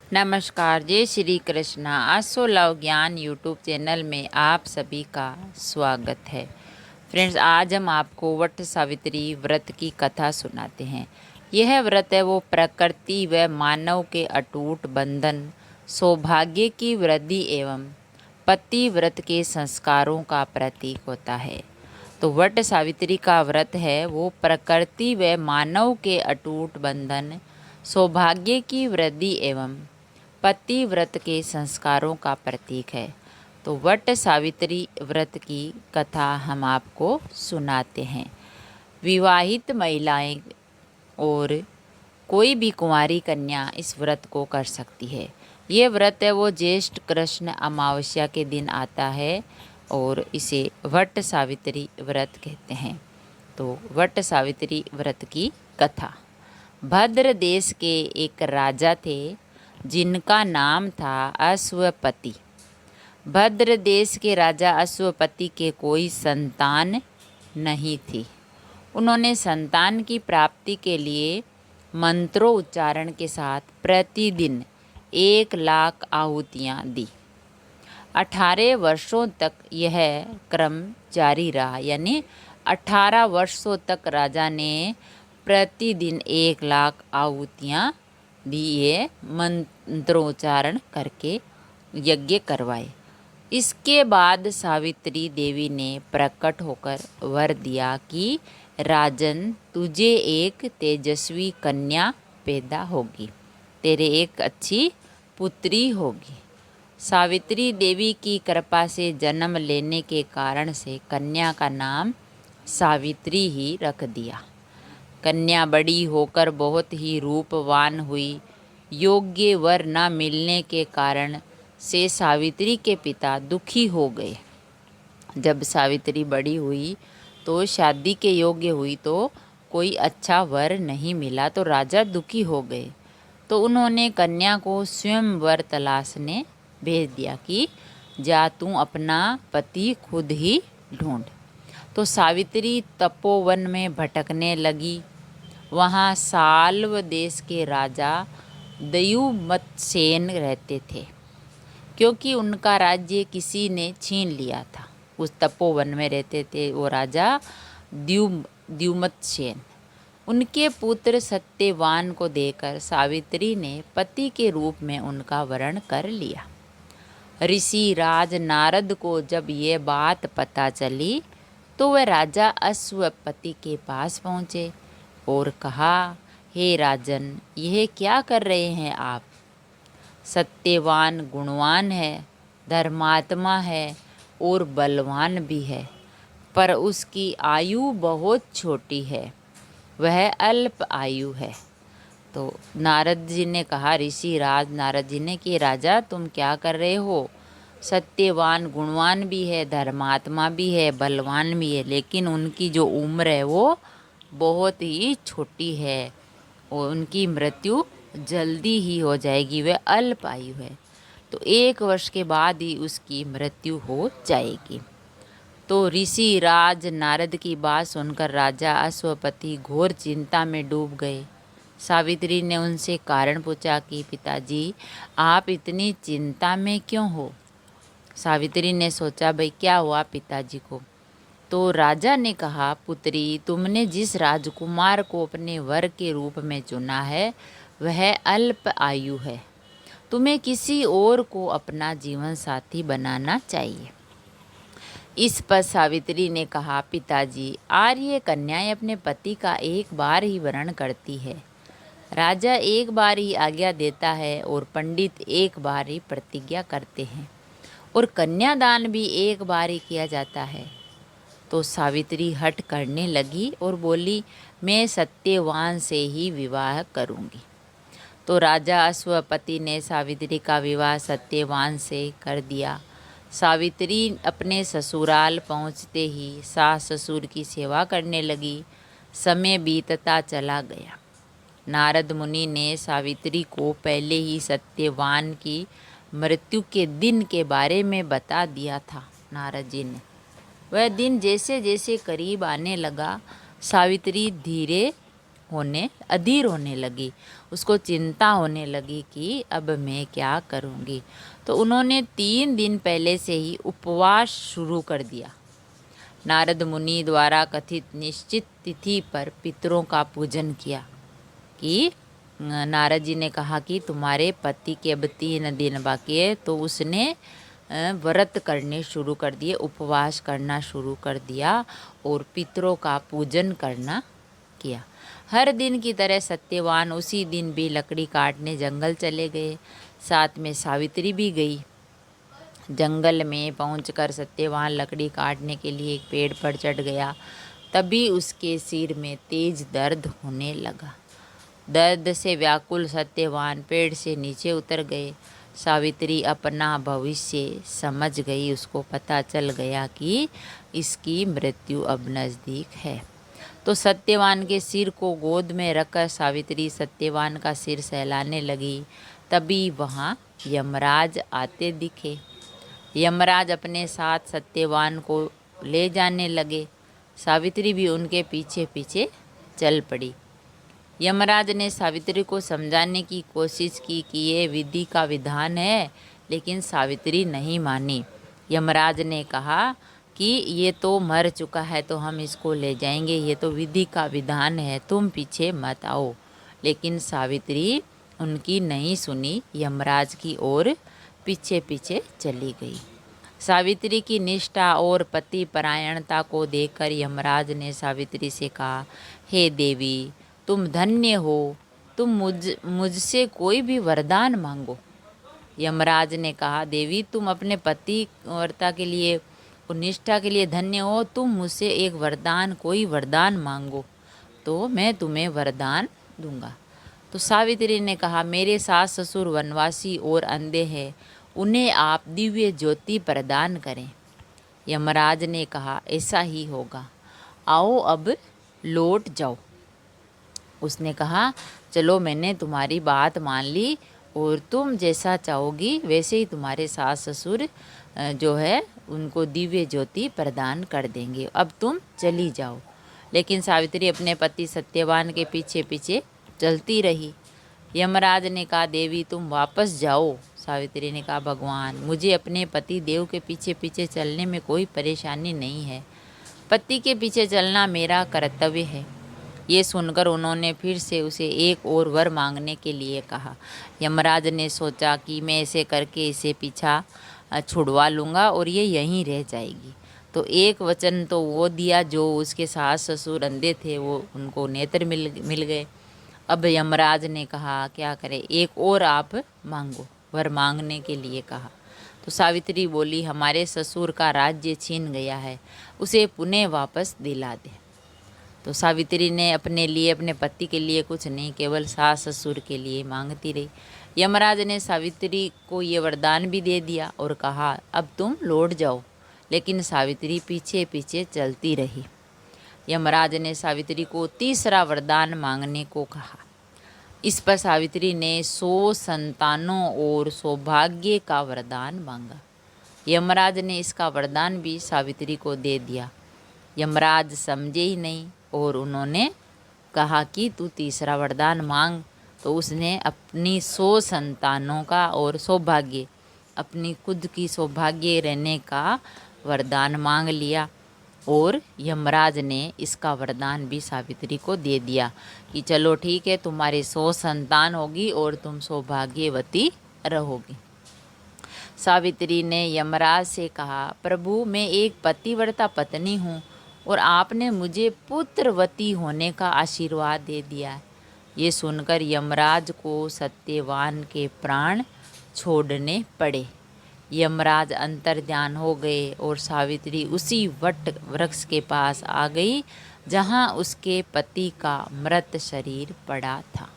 नमस्कार, जय श्री कृष्णा। आसो लव ज्ञान यूट्यूब चैनल में आप सभी का स्वागत है। फ्रेंड्स, आज हम आपको वट सावित्री व्रत की कथा सुनाते हैं। यह व्रत है वो प्रकृति व मानव के अटूट बंधन, सौभाग्य की वृद्धि एवं पति व्रत के संस्कारों का प्रतीक होता है। तो वट सावित्री का व्रत है वो प्रकृति व मानव के अटूट बंधन, सौभाग्य की वृद्धि एवं पति व्रत के संस्कारों का प्रतीक है। तो वट सावित्री व्रत की कथा हम आपको सुनाते हैं। विवाहित महिलाएं और कोई भी कुंवारी कन्या इस व्रत को कर सकती है। ये व्रत है वो ज्येष्ठ कृष्ण अमावस्या के दिन आता है और इसे वट सावित्री व्रत कहते हैं। तो वट सावित्री व्रत की कथा। भद्र देश के एक राजा थे जिनका नाम था अश्वपति। भद्र देश के राजा अश्वपति के कोई संतान नहीं थी। उन्होंने संतान की प्राप्ति के लिए मंत्रों उच्चारण के साथ प्रतिदिन 1,00,000 आहुतियाँ दी। 18 वर्षों तक यह क्रम जारी रहा, यानी 18 वर्षों तक राजा ने प्रतिदिन 1,00,000 आहुतियाँ भी ये मंत्रोच्चारण करके यज्ञ करवाए। इसके बाद सावित्री देवी ने प्रकट होकर वर दिया कि राजन, तुझे एक तेजस्वी कन्या पैदा होगी, तेरे एक अच्छी पुत्री होगी। सावित्री देवी की कृपा से जन्म लेने के कारण से कन्या का नाम सावित्री ही रख दिया। कन्या बड़ी होकर बहुत ही रूपवान हुई। योग्य वर न मिलने के कारण से सावित्री के पिता दुखी हो गए। जब सावित्री बड़ी हुई तो शादी के योग्य हुई तो कोई अच्छा वर नहीं मिला, तो राजा दुखी हो गए। तो उन्होंने कन्या को स्वयं वर तलाशने भेज दिया कि जा तू अपना पति खुद ही ढूंढ। तो सावित्री तपोवन में भटकने लगी। वहाँ साल्व देश के राजा द्युमत्सेन रहते थे, क्योंकि उनका राज्य किसी ने छीन लिया था। उस तपोवन में रहते थे वो राजा द्युमत्सेन। उनके पुत्र सत्यवान को देकर सावित्री ने पति के रूप में उनका वरण कर लिया। ऋषि राज नारद को जब ये बात पता चली तो वह राजा अश्वपति के पास पहुँचे और कहा, हे राजन, यह क्या कर रहे हैं आप? सत्यवान गुणवान है, धर्मात्मा है और बलवान भी है, पर उसकी आयु बहुत छोटी है, वह अल्प आयु है। तो नारद जी ने कहा, ऋषि राज नारद जी ने, कि राजा तुम क्या कर रहे हो? सत्यवान गुणवान भी है, धर्मात्मा भी है, बलवान भी है, लेकिन उनकी जो उम्र है वो बहुत ही छोटी है और उनकी मृत्यु जल्दी ही हो जाएगी, वह अल्प आयु है। तो 1 वर्ष के बाद ही उसकी मृत्यु हो जाएगी। तो ऋषि राज नारद की बात सुनकर राजा अश्वपति घोर चिंता में डूब गए। सावित्री ने उनसे कारण पूछा कि पिताजी, आप इतनी चिंता में क्यों हो? सावित्री ने सोचा, भाई क्या हुआ पिताजी को? तो राजा ने कहा, पुत्री, तुमने जिस राजकुमार को अपने वर के रूप में चुना है वह अल्प आयु है। तुम्हें किसी और को अपना जीवन साथी बनाना चाहिए। इस पर सावित्री ने कहा, पिताजी, आर्य कन्याएं अपने पति का एक बार ही वरण करती है। राजा एक बार ही आज्ञा देता है और पंडित एक बार ही प्रतिज्ञा करते हैं और कन्यादान भी एक बार ही किया जाता है। तो सावित्री हठ करने लगी और बोली, मैं सत्यवान से ही विवाह करूंगी। तो राजा अश्वपति ने सावित्री का विवाह सत्यवान से कर दिया। सावित्री अपने ससुराल पहुंचते ही सास ससुर की सेवा करने लगी। समय बीतता चला गया। नारद मुनि ने सावित्री को पहले ही सत्यवान की मृत्यु के दिन के बारे में बता दिया था। नारद जी ने, वह दिन जैसे जैसे करीब आने लगा, सावित्री धीरे अधीर होने लगी। उसको चिंता होने लगी कि अब मैं क्या करूँगी। तो उन्होंने 3 दिन पहले से ही उपवास शुरू कर दिया। नारद मुनि द्वारा कथित निश्चित तिथि पर पितरों का पूजन किया। कि नारद जी ने कहा कि तुम्हारे पति के अब 3 दिन बाकी है, तो उसने व्रत करने शुरू कर दिए, उपवास करना शुरू कर दिया और पितरों का पूजन करना किया। हर दिन की तरह सत्यवान उसी दिन भी लकड़ी काटने जंगल चले गए। साथ में सावित्री भी गई। जंगल में पहुंचकर सत्यवान लकड़ी काटने के लिए एक पेड़ पर चढ़ गया। तभी उसके सिर में तेज दर्द होने लगा। दर्द से व्याकुल सत्यवान पेड़ से नीचे उतर गए। सावित्री अपना भविष्य समझ गई। उसको पता चल गया कि इसकी मृत्यु अब नज़दीक है। तो सत्यवान के सिर को गोद में रखकर सावित्री सत्यवान का सिर सहलाने लगी। तभी वहाँ यमराज आते दिखे। यमराज अपने साथ सत्यवान को ले जाने लगे। सावित्री भी उनके पीछे पीछे चल पड़ी। यमराज ने सावित्री को समझाने की कोशिश की कि ये विधि का विधान है, लेकिन सावित्री नहीं मानी। यमराज ने कहा कि ये तो मर चुका है, तो हम इसको ले जाएंगे, ये तो विधि का विधान है, तुम पीछे मत आओ। लेकिन सावित्री उनकी नहीं सुनी, यमराज की ओर पीछे पीछे चली गई। सावित्री की निष्ठा और पति परायणता को देखकर यमराज ने सावित्री से कहा, हे देवी, तुम धन्य हो, तुम मुझसे कोई भी वरदान मांगो। यमराज ने कहा, देवी, तुम अपने पतिव्रता के लिए और निष्ठा के लिए धन्य हो, तुम मुझसे एक वरदान, कोई वरदान मांगो तो मैं तुम्हें वरदान दूंगा। तो सावित्री ने कहा, मेरे सास ससुर वनवासी और अंधे हैं, उन्हें आप दिव्य ज्योति प्रदान करें। यमराज ने कहा, ऐसा ही होगा, आओ अब लौट जाओ। उसने कहा, चलो, मैंने तुम्हारी बात मान ली और तुम जैसा चाहोगी वैसे ही तुम्हारे सास ससुर जो है उनको दिव्य ज्योति प्रदान कर देंगे, अब तुम चली जाओ। लेकिन सावित्री अपने पति सत्यवान के पीछे पीछे चलती रही। यमराज ने कहा, देवी, तुम वापस जाओ। सावित्री ने कहा, भगवान, मुझे अपने पति देव के पीछे पीछे चलने में कोई परेशानी नहीं है, पति के पीछे चलना मेरा कर्तव्य है। ये सुनकर उन्होंने फिर से उसे एक और वर मांगने के लिए कहा। यमराज ने सोचा कि मैं ऐसे करके इसे पीछा छुड़वा लूँगा और ये यहीं रह जाएगी। तो एक वचन तो वो दिया, जो उसके सास ससुर अंधे थे वो उनको नेत्र मिल गए। अब यमराज ने कहा, क्या करें, एक और आप मांगो, वर मांगने के लिए कहा। तो सावित्री बोली, हमारे ससुर का राज्य छीन गया है, उसे पुनः वापस दिला दे। तो सावित्री ने अपने लिए, अपने पति के लिए कुछ नहीं, केवल सास ससुर के लिए मांगती रही। यमराज ने सावित्री को ये वरदान भी दे दिया और कहा, अब तुम लौट जाओ। लेकिन सावित्री पीछे पीछे चलती रही। यमराज ने सावित्री को तीसरा वरदान मांगने को कहा। इस पर सावित्री ने 100 संतानों और सौभाग्य का वरदान मांगा। यमराज ने इसका वरदान भी सावित्री को दे दिया। यमराज समझे ही नहीं और उन्होंने कहा कि तू तीसरा वरदान मांग। तो उसने अपनी 100 संतानों का और सौभाग्य, अपनी खुद की सौभाग्य रहने का वरदान मांग लिया और यमराज ने इसका वरदान भी सावित्री को दे दिया कि चलो ठीक है, तुम्हारे 100 संतान होगी और तुम सौभाग्यवती रहोगी। सावित्री ने यमराज से कहा, प्रभु, मैं एक पतिव्रता पत्नी हूँ और आपने मुझे पुत्रवती होने का आशीर्वाद दे दिया है। ये सुनकर यमराज को सत्यवान के प्राण छोड़ने पड़े। यमराज अंतर्ध्यान हो गए और सावित्री उसी वट वृक्ष के पास आ गई जहाँ उसके पति का मृत शरीर पड़ा था।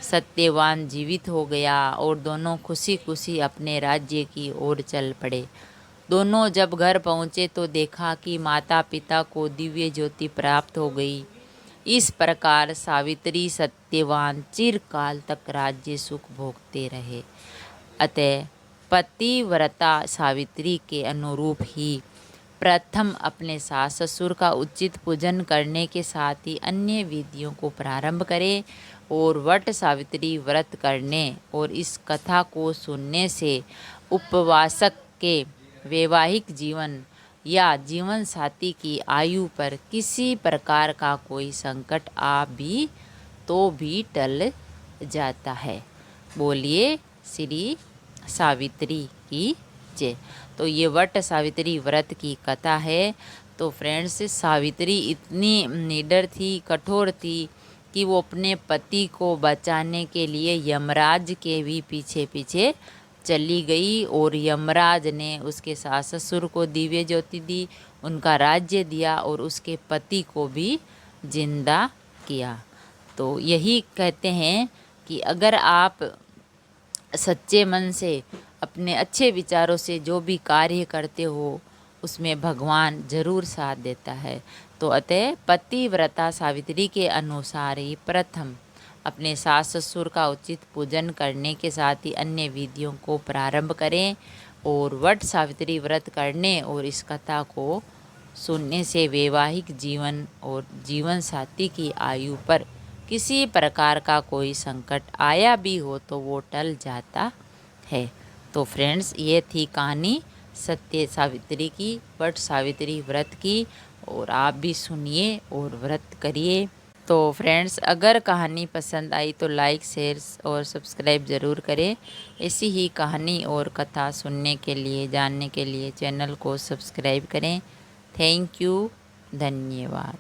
सत्यवान जीवित हो गया और दोनों खुशी खुशी अपने राज्य की ओर चल पड़े। दोनों जब घर पहुँचे तो देखा कि माता पिता को दिव्य ज्योति प्राप्त हो गई। इस प्रकार सावित्री सत्यवान चिरकाल तक राज्य सुख भोगते रहे। अतः पतिव्रता सावित्री के अनुरूप ही प्रथम अपने सास ससुर का उचित पूजन करने के साथ ही अन्य विधियों को प्रारंभ करें और वट सावित्री व्रत करने और इस कथा को सुनने से उपवासक के वैवाहिक जीवन या जीवन साथी की आयु पर किसी प्रकार का कोई संकट आ भी तो भी टल जाता है। बोलिए श्री सावित्री की जय। तो ये वट सावित्री व्रत की कथा है। तो फ्रेंड्स, सावित्री इतनी निडर थी, कठोर थी कि वो अपने पति को बचाने के लिए यमराज के भी पीछे पीछे चली गई और यमराज ने उसके सास ससुर को दिव्य ज्योति दी, उनका राज्य दिया और उसके पति को भी जिंदा किया। तो यही कहते हैं कि अगर आप सच्चे मन से अपने अच्छे विचारों से जो भी कार्य करते हो उसमें भगवान जरूर साथ देता है। तो अतः पतिव्रता सावित्री के अनुसार ही प्रथम अपने सास ससुर का उचित पूजन करने के साथ ही अन्य विधियों को प्रारंभ करें और वट सावित्री व्रत करने और इस कथा को सुनने से वैवाहिक जीवन और जीवन साथी की आयु पर किसी प्रकार का कोई संकट आया भी हो तो वो टल जाता है। तो फ्रेंड्स, ये थी कहानी सत्य सावित्री की, वट सावित्री व्रत की, और आप भी सुनिए और व्रत करिए। तो फ्रेंड्स, अगर कहानी पसंद आई तो लाइक, शेयर और सब्सक्राइब ज़रूर करें। ऐसी ही कहानी और कथा सुनने के लिए, जानने के लिए चैनल को सब्सक्राइब करें। थैंक यू, धन्यवाद।